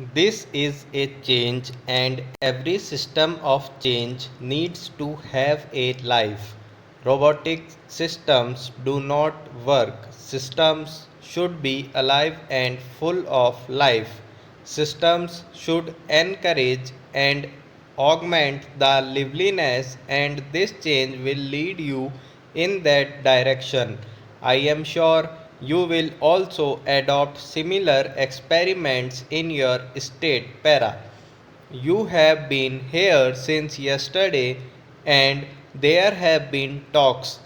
This is a change, and every system of change needs to have a life. Robotic systems do not work. Systems should be alive and full of life. Systems should encourage and augment the liveliness, and this change will lead you in that direction. I am sure you will also adopt similar experiments in your state para. You have been here since yesterday, and there have been talks,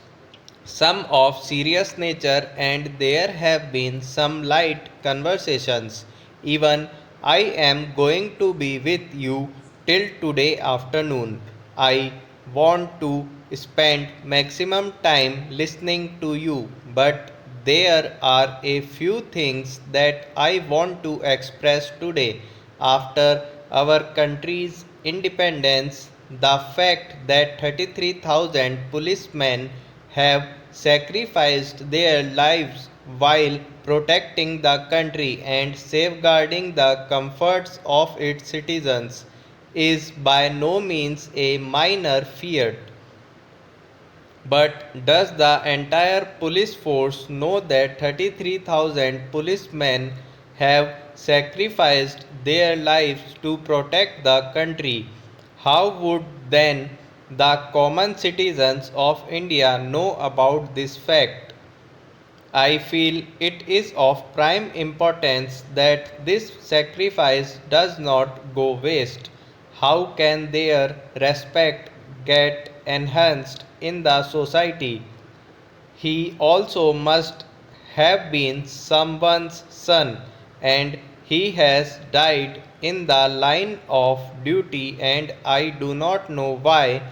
some of serious nature, and there have been some light conversations. Even I am going to be with you till today afternoon. I want to spend maximum time listening to you, but there are a few things that I want to express today. After our country's independence, the fact that 33,000 policemen have sacrificed their lives while protecting the country and safeguarding the comforts of its citizens is by no means a minor feat. But does the entire police force know that 33,000 policemen have sacrificed their lives to protect the country? How would then the common citizens of India know about this fact? I feel it is of prime importance that this sacrifice does not go waste. How can their respect get enhanced in the society? He also must have been someone's son, and he has died in the line of duty, and I do not know why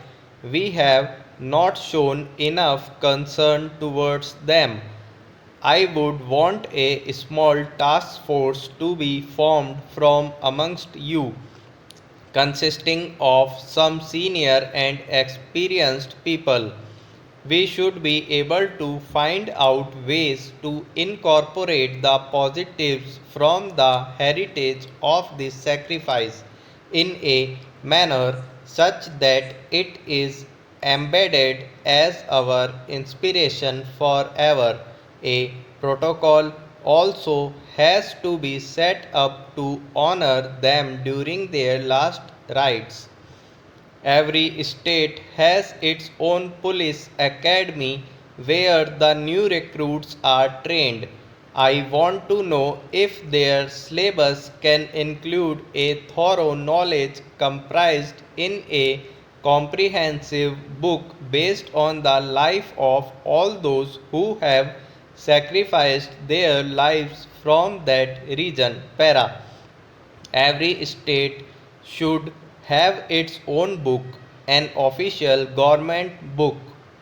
we have not shown enough concern towards them. I would want a small task force to be formed from amongst you, consisting of some senior and experienced people. We should be able to find out ways to incorporate the positives from the heritage of this sacrifice in a manner such that it is embedded as our inspiration forever. A protocol also has to be set up to honor them during their last rites. Every state has its own police academy where the new recruits are trained. I want to know if their syllabus can include a thorough knowledge comprised in a comprehensive book based on the life of all those who have sacrificed their lives from that region. Para. Every state should have its own book, an official government book.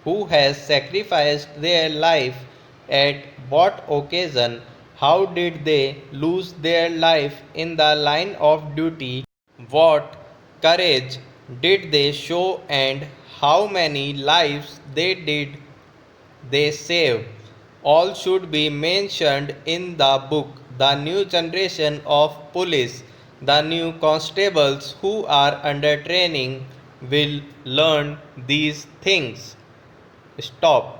Who has sacrificed their life, at what occasion, how did they lose their life in the line of duty, what courage did they show, and how many lives they save? All should be mentioned in the book. The new generation of police, the new constables who are under training, will learn these things. Stop.